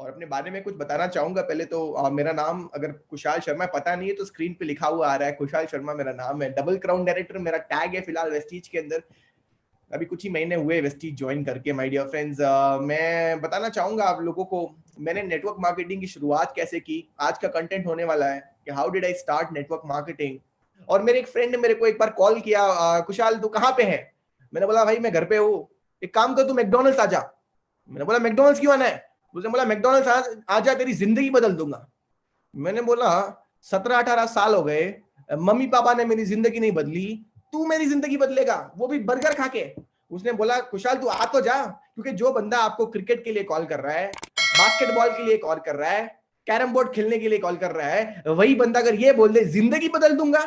और अपने बारे में कुछ बताना चाहूंगा। पहले तो मेरा नाम अगर कुशाल शर्मा पता नहीं है तो स्क्रीन पे लिखा हुआ आ रहा है, कुशाल शर्मा मेरा नाम है। डबल क्राउन डायरेक्टर मेरा टैग है फिलहाल वेस्टीज के अंदर। अभी कुछ ही महीने हुए वेस्टीज ज्वाइन करके। माय डियर फ्रेंड्स, मैं बताना चाहूंगा आप लोगों को मैंने नेटवर्क मार्केटिंग की शुरुआत कैसे की। आज का कंटेंट होने वाला है कि how did I start network marketing. और मेरे एक फ्रेंड ने मेरे को एक बार कॉल किया, कुशाल तू कहाँ पे है? मैंने बोला भाई मैं घर पे हूँ, एक काम कर तू मैकडोनल्ड्स आ जा। मैंने बोला मैकडोनल्ड्स क्यों आना है? उसने बोला मैकडोनल्ड्स आ जा, तेरी जिंदगी बदल दूंगा। मैंने बोला 17-18 साल हो गए, मम्मी पापा ने मेरी जिंदगी नहीं बदली, तू मेरी जिंदगी बदलेगा, वो भी बर्गर खा के। उसने बोला कुशाल तू आ तो जा, क्योंकि जो बंदा आपको क्रिकेट के लिए कॉल कर रहा है, बास्केटबॉल के लिए कॉल कर रहा है, कैरम बोर्ड खेलने के लिए कॉल कर रहा है, वही बंदा अगर ये बोल दे जिंदगी बदल दूंगा,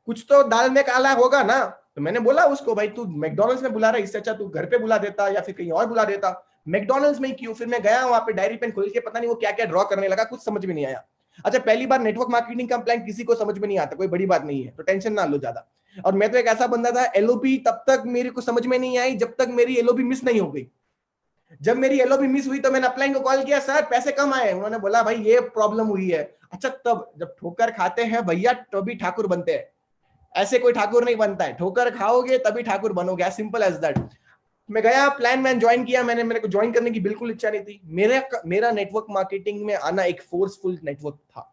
कुछ तो दाल में काला होगा ना। तो मैंने बोला उसको भाई तू मैकडोनल्ड्स में बुला रहा है, इससे अच्छा तू घर पे बुला देता या फिर कहीं और बुला देता, मैकडोनल्ड्स में क्यों? फिर मैं गया वहां पे डायरी पेन खोल के पता नहीं वो क्या क्या ड्रॉ करने लगा, कुछ समझ में नहीं आया। अच्छा पहली बार नेटवर्क मार्केटिंग का प्लान किसी को समझ में नहीं आता, कोई बड़ी बात नहीं है, तो टेंशन ना लो ज्यादा। और मैं तो एक ऐसा बंदा था, एलओपी तब तक मेरे को समझ में नहीं आई जब तक मेरी एलओपी मिस नहीं हो गई। जब मेरी एलओपी मिस हुई तो मैंने अपलाइन को कॉल किया, सर पैसे कम आए। उन्होंने बोला भाई ये प्रॉब्लम हुई है। अच्छा तब जब ठोकर खाते हैं भैया तभी ठाकुर बनते हैं, ऐसे कोई ठाकुर नहीं बनता है, ठोकर खाओगे तभी ठाकुर बनोगे, एज सिंपल एज दैट। मैं गया, प्लान मैन ज्वाइन किया मैंने, मेरे को ज्वाइन करने की बिल्कुल इच्छा नहीं थी। मेरा नेटवर्क मार्केटिंग में आना एक फोर्सफुल नेटवर्क था,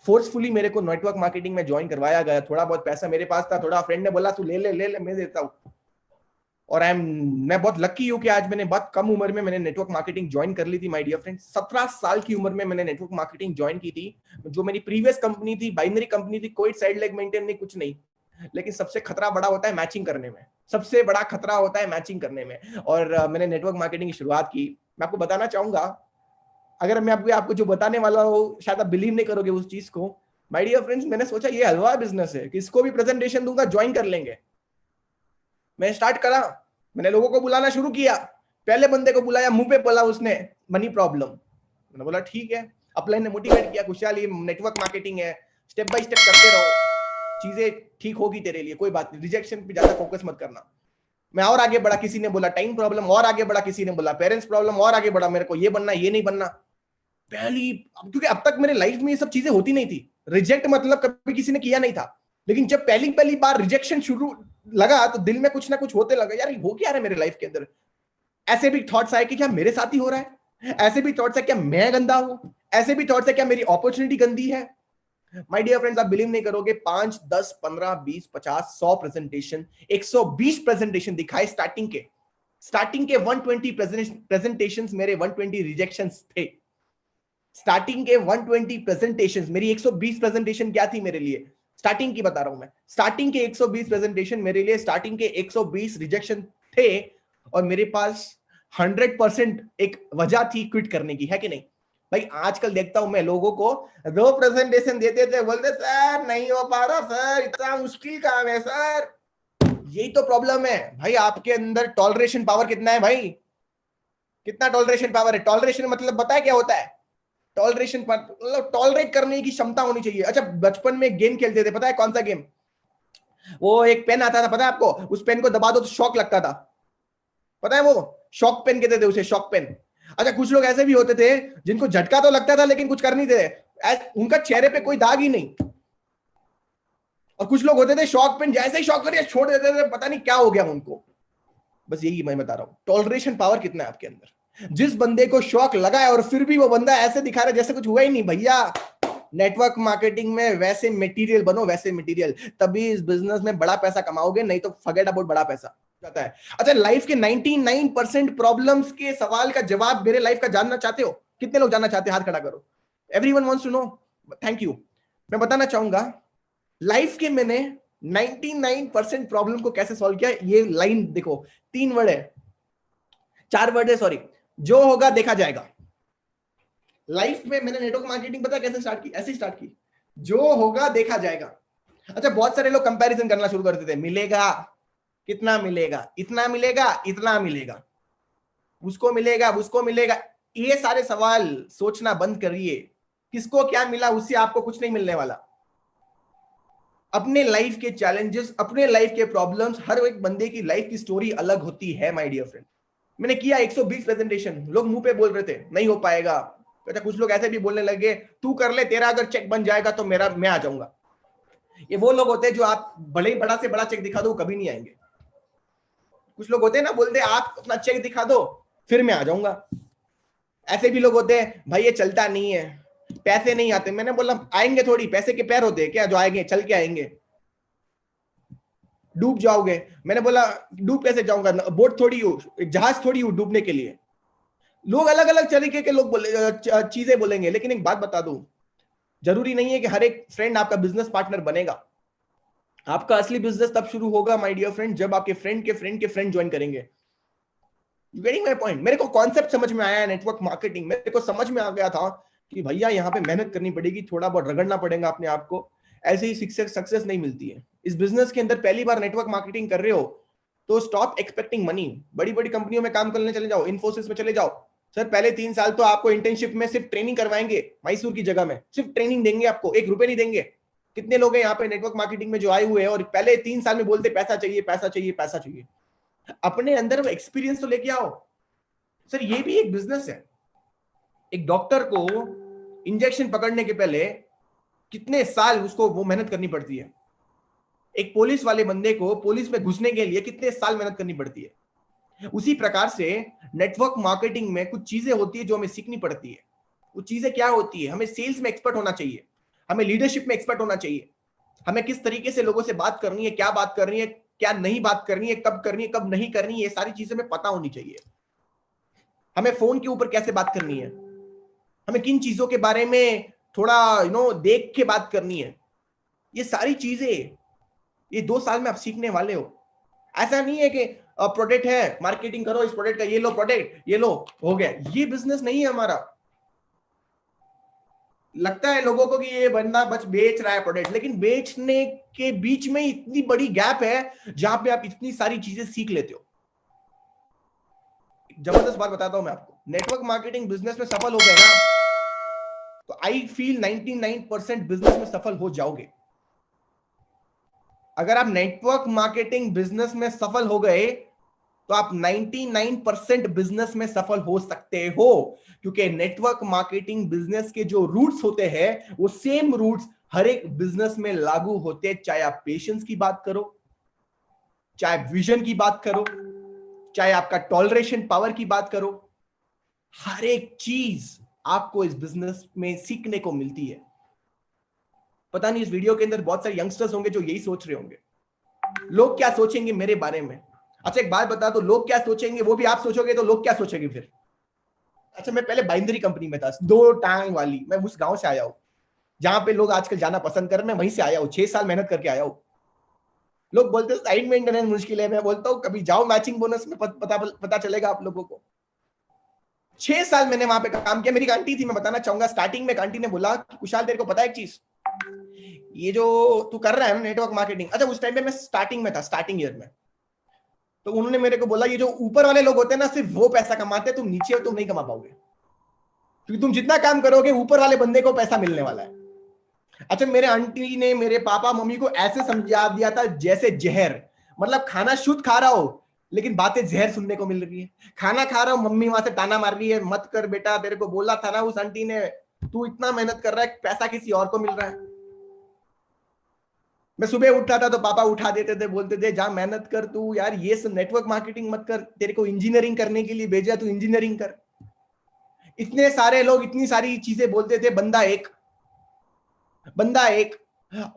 फोर्सफुली मेरे को नेटवर्क मार्केटिंग में ज्वाइन करवाया गया। थोड़ा बहुत पैसा मेरे पास था, थोड़ा फ्रेंड ने बोला तू ले ले ले ले मैं देता हूँ। और मैं बहुत लकी हूँ कि आज मैंने बहुत कम उम्र में मैंने नेटवर्क मार्केटिंग ज्वाइन कर ली थी। माय डियर फ्रेंड्स 17 साल की उम्र में मैंने नेटवर्क मार्केटिंग ज्वाइन की थी। जो मेरी प्रीवियस कंपनी थी, बाइनरी कंपनी थी, कोई साइड लेग मेंटेन नहीं, कुछ नहीं। लेकिन सबसे खतरा बड़ा होता है मैचिंग करने में, सबसे बड़ा खतरा होता है मैचिंग करने में। और मैंने नेटवर्क मार्केटिंग की शुरुआत की। मैं आपको बताना चाहूंगा, अगर मैं आपको जो बताने वाला हूँ शायद आप बिलीव नहीं करोगे उस चीज को। माय डियर फ्रेंड्स मैंने सोचा ये हलवा बिजनेस है, किसको भी प्रेजेंटेशन दूंगा ज्वाइन कर लेंगे। मैं स्टार्ट करा, मैंने लोगों को बुलाना शुरू किया। पहले बंदे को बुलाया, मुंह पे बोला उसने मनी प्रॉब्लम। मैंने बोला ठीक है। अपलाइन ने मोटिवेट किया, खुशहाल ये नेटवर्क मार्केटिंग है, स्टेप बाय स्टेप करते रहो, चीजें ठीक होगी तेरे लिए, कोई बात नहीं, रिजेक्शन पे ज्यादा फोकस मत करना। मैं और आगे बढ़ा, किसी ने बोला टाइम प्रॉब्लम, और आगे बढ़ा, किसी ने बोला पेरेंट्स प्रॉब्लम, और आगे बढ़ा, मेरे को ये बनना ये नहीं बनना। पहली, क्योंकि अब तक मेरे लाइफ में ये सब चीजें होती नहीं थी, रिजेक्ट मतलब कभी किसी ने किया नहीं था। लेकिन जब पहली पहली बार रिजेक्शन शुरू लगा तो दिल में कुछ ना कुछ होते लगा, यार हो क्या रहा है मेरे लाइफ के अंदर। ऐसे भी थॉट्स आए कि क्या मेरे साथ ही हो रहा है, ऐसे भी थॉट्स है क्या मैं गंदा हूं, ऐसे भी थॉट्स है क्या मेरी अपॉर्चुनिटी गंदी है। माय डियर फ्रेंड्स आप बिलीव नहीं करोगे, 5 10 15 20 50 100 प्रेजेंटेशन, 120 प्रेजेंटेशन दिखाए स्टार्टिंग के 120 प्रेजेंटेशंस मेरे 120 रिजेक्शंस थे। स्टार्टिंग के 120 प्रेजेंटेशंस, मेरी 120 प्रेजेंटेशन क्या थी मेरे लिए, स्टार्टिंग की बता रहा हूं मैं, स्टार्टिंग के 120 प्रेजेंटेशन मेरे लिए स्टार्टिंग के 120 रिजेक्शन थे। और मेरे पास 100% एक वजह थी क्विट करने की, है कि नहीं भाई? आजकल देखता हूं मैं लोगों को 2 प्रेजेंटेशन देते थे, बोलते सर नहीं हो पा रहा सर, इतना मुश्किल काम है सर। यही तो प्रॉब्लम है भाई, आपके अंदर टॉलरेशन पावर कितना है भाई, कितना टॉलरेशन पावर है? टॉलरेशन मतलब बताए क्या होता है? टॉलरेशन मतलब टॉलरेट करने की क्षमता होनी चाहिए। अच्छा बचपन में गेम खेलते थे, पता है कौन सा गेम? वो एक पेन आता था, पता है आपको? उस पेन को दबा दो तो शॉक लगता था, पता है? वो शॉक पेन कहते थे उसे, शॉक पेन। अच्छा कुछ लोग ऐसे भी होते थे जिनको झटका तो लगता था लेकिन कुछ कर नहीं थे, उनका चेहरे पे कोई दाग ही नहीं। और कुछ लोग होते थे शॉक पेन जैसे ही शॉक करिए छोड़ देते थे, पता नहीं क्या हो गया उनको। बस यही मैं बता रहा हूं, टॉलरेशन पावर कितना है आपके अंदर। जिस बंदे को शॉक लगा है और फिर भी वो बंदा ऐसे दिखा रहा है जैसे कुछ हुआ ही नहीं, भैया नेटवर्क मार्केटिंग में वैसे मटेरियल बनो, वैसे मटेरियल, तभी इस बिजनेस में बड़ा पैसा कमाओगे, नहीं तो फॉरगेट अबाउट बड़ा पैसा जाता है। अच्छा लाइफ के 99% प्रॉब्लम्स के सवाल का जवाब मेरे लाइफ का जानना चाहते हो? कितने लोग जानना चाहते हैं? हाथ खड़ा करो। Everyone wants to know, thank you. मैं बताना चाहूंगा लाइफ के मैंने 99% प्रॉब्लम को कैसे सॉल्व किया। ये लाइन देखो, 3 वर्ड है, 4 वर्ड है सॉरी, जो होगा देखा जाएगा। लाइफ में मैंने नेटवर्क मार्केटिंग पता कैसे स्टार्ट की? ऐसे स्टार्ट की, जो होगा देखा जाएगा। अच्छा बहुत सारे लोग कंपैरिजन करना शुरू करते थे, मिलेगा, कितना मिलेगा, इतना मिलेगा, इतना मिलेगा, उसको मिलेगा, उसको मिलेगा। ये सारे सवाल सोचना बंद करिए, किसको क्या मिला उससे आपको कुछ नहीं मिलने वाला। अपने लाइफ के चैलेंजेस, अपने लाइफ के प्रॉब्लम्स, हर एक बंदे की लाइफ की स्टोरी अलग होती है माय डियर फ्रेंड। मैंने किया 120 प्रेजेंटेशन, लोग मुंह पे बोल रहे थे नहीं हो पाएगा। अच्छा, कुछ लोग ऐसे भी बोलने लगे तू कर ले, तेरा अगर चेक बन जाएगा तो मेरा मैं आ जाऊंगा। ये वो लोग होते हैं जो आप भले ही बड़ा से बड़ा चेक दिखा दो कभी नहीं आएंगे। कुछ लोग होते हैं ना, बोलते आप अपना चेक दिखा दो फिर मैं आ जाऊंगा। ऐसे भी लोग होते हैं भाई ये चलता नहीं है, पैसे नहीं आते। मैंने बोला आएंगे थोड़ी, पैसे के पैर होते हैं क्या जो आएंगे, चल के आएंगे? डूब जाओगे। मैंने बोला डूब कैसे जाऊंगा, बोट थोड़ी हूँ, जहाज थोड़ी हूँ डूबने के लिए। लोग अलग अलग तरीके के लोग चीजें बोलेंगे, लेकिन एक बात बता दूं, जरूरी नहीं है कि हर एक फ्रेंड आपका बिजनेस पार्टनर बनेगा। आपका असली बिजनेस तब शुरू होगा माय डियर फ्रेंड, जब आपके फ्रेंड के फ्रेंड के फ्रेंड ज्वाइन करेंगे। Getting my point? मेरे को कॉन्सेप्ट समझ में आया है नेटवर्क मार्केटिंग, मेरे को समझ में आ गया था कि भैया यहाँ पे मेहनत करनी पड़ेगी, थोड़ा बहुत रगड़ना पड़ेगा अपने आप को, ऐसे ही सक्सेस नहीं मिलती है। इस बिजनेस के अंदर पहली बार नेटवर्क मार्केटिंग कर रहे हो तो स्टॉप एक्सपेक्टिंग मनी। बड़ी बड़ी कंपनियों में काम करने चले जाओ, इन्फोसिस में चले जाओ, सर पहले 3 साल तो आपको इंटर्नशिप में सिर्फ ट्रेनिंग करवाएंगे, मैसूर की जगह में सिर्फ ट्रेनिंग देंगे, आपको 1 रुपए नहीं देंगे। कितने लोग हैं यहाँ पे नेटवर्क मार्केटिंग में जो आए हुए हैं और पहले 3 साल में बोलते पैसा चाहिए पैसा चाहिए पैसा चाहिए। अपने अंदर एक्सपीरियंस तो लेके आओ। सर ये भी एक बिजनेस है। एक डॉक्टर को इंजेक्शन पकड़ने के पहले कितने साल उसको वो मेहनत करनी पड़ती है, एक पुलिस वाले बंदे को पुलिस में घुसने के लिए कितने साल मेहनत करनी पड़ती है। उसी प्रकार से नेटवर्क मार्केटिंग में कुछ चीजें होती है जो हमें सीखनी पड़ती है। वो चीजें क्या होती है? हमें सेल्स में एक्सपर्ट होना चाहिए, हमें लीडरशिप में एक्सपर्ट होना चाहिए, हमें किस तरीके से लोगों से बात करनी है, क्या बात करनी है, क्या नहीं बात करनी है, कब करनी है कब नहीं करनी है, ये सारी चीजें हमें पता होनी चाहिए। हमें फोन के ऊपर कैसे बात करनी है, हमें किन चीजों के बारे में थोड़ा देख के बात करनी है, ये सारी चीजें ये 2 साल में आप सीखने वाले हो। ऐसा नहीं है कि प्रोडक्ट है मार्केटिंग करो इस प्रोडक्ट का, ये लो प्रोडक्ट ये लो हो गया। ये बिजनेस नहीं है हमारा। लगता है लोगों को कि ये बंदा बस बेच रहा है प्रोडक्ट, लेकिन बेचने के बीच में इतनी बड़ी गैप है जहां पे आप इतनी सारी चीजें सीख लेते हो। जबरदस्त बात बताता हूं मैं आपको, नेटवर्क मार्केटिंग बिजनेस में सफल हो गए ना तो आई फील 99% बिजनेस में सफल हो जाओगे। अगर आप नेटवर्क मार्केटिंग बिजनेस में सफल हो गए तो आप 99% बिजनेस में सफल हो सकते हो, क्योंकि नेटवर्क मार्केटिंग बिजनेस के जो रूट्स होते हैं वो सेम रूट्स हर एक बिजनेस में लागू होते हैं। चाहे आप पेशेंस की बात करो, चाहे विजन की बात करो, चाहे आपका टॉलरेशन पावर की बात करो, हर एक चीज आपको इस बिजनेस में सीखने को मिलती है। पता नहीं इस वीडियो के अंदर बहुत सारे यंगस्टर्स होंगे जो यही सोच रहे होंगे, लोग क्या सोचेंगे मेरे बारे में। अच्छा एक बात बता दो, लोग क्या सोचेंगे वो भी आप सोचोगे तो लोग क्या सोचेंगे फिर? अच्छा मैं पहले बाइंदरी कंपनी में था, 2 टांग वाली, मैं उस गांव से आया हूं जहां पे लोग आजकल जाना पसंद कर रहे हैं, मैं वहीं से आया हूं, 6 साल मेहनत करके आया हूं। लोग बोलते हैं साइड मेंटेनेंस मुश्किल है, मैं बोलता हूं कभी जाओ मैचिंग बोनस में पता चलेगा आप लोगों को। 6 साल मैंने वहां पे काम किया। मेरी आंटी थी, मैं बताना चाहूंगा, स्टार्टिंग में आंटी ने बोला कि कुशाल तेरे को पता है एक चीज, ये जो तू कर रहा है ना नेटवर्क मार्केटिंग, अच्छा उस टाइम पे मैं स्टार्टिंग में था, स्टार्टिंग ईयर में, तो उन्होंने मेरे को बोला ये जो ऊपर वाले लोग होते हैं ना सिर्फ वो पैसा कमाते हैं, तुम नीचे तुम नहीं कमा पाओगे, क्योंकि तुम जितना काम करोगे ऊपर वाले बंदे को पैसा मिलने वाला है। अच्छा मेरे आंटी ने मेरे पापा मम्मी को ऐसे समझा दिया था जैसे जहर, मतलब खाना शुद्ध खा रहा हो लेकिन बातें जहर सुनने को मिल रही है। खाना खा रहा हूं, मम्मी वहां से ताना मार रही है मत कर बेटा, तेरे को बोला था ना उस आंटी ने, तू इतना मेहनत कर रहा है पैसा किसी और को मिल रहा है। मैं सुबह उठता था तो पापा उठा देते थे, बोलते थे जा मेहनत कर तू, यार ये सब नेटवर्क मार्केटिंग मत कर, तेरे को इंजीनियरिंग करने के लिए भेजा, तू इंजीनियरिंग कर। इतने सारे लोग इतनी सारी चीजें बोलते थे, बंदा एक बंदा एक।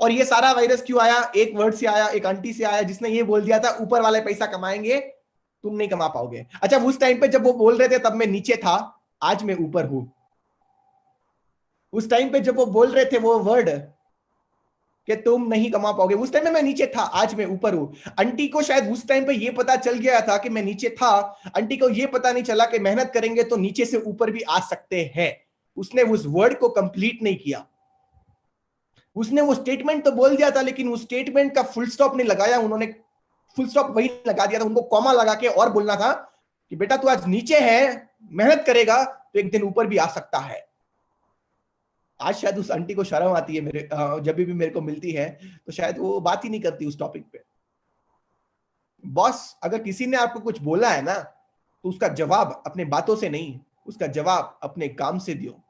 और ये सारा वायरस क्यों आया? एक वर्ड से आया, एक आंटी से आया जिसने ये बोल दिया था ऊपर वाले पैसा कमाएंगे तुम नहीं कमा पाओगे। अच्छा उस टाइम पे जब वो बोल रहे थे तब मैं नीचे था, आज मैं ऊपर हूं। उस टाइम पे जब वो बोल रहे थे वो वर्ड कि तुम नहीं कमा पाओगे, उस टाइम में मैं नीचे था, आज मैं ऊपर हूं। आंटी को शायद उस टाइम पे ये पता चल गया था कि मैं नीचे था, आंटी को ये पता नहीं चला कि मेहनत करेंगे तो नीचे से ऊपर भी आ सकते हैं। उसने उस वर्ड को कंप्लीट नहीं किया, उसने वो स्टेटमेंट तो बोल दिया था लेकिन उस स्टेटमेंट का फुल स्टॉप नहीं लगाया। उन्होंने फुल स्टॉप वही लगा दिया था, उनको कॉमा लगा के और बोलना था कि बेटा तू आज नीचे है, मेहनत करेगा तो एक दिन ऊपर भी आ सकता है। आज शायद उस आंटी को शर्म आती है मेरे जब भी मेरे को मिलती है तो शायद वो बात ही नहीं करती उस टॉपिक पे। बॉस अगर किसी ने आपको कुछ बोला है ना तो उसका जवाब अपने बातों से नहीं, उसका जवाब अपने काम से दियो।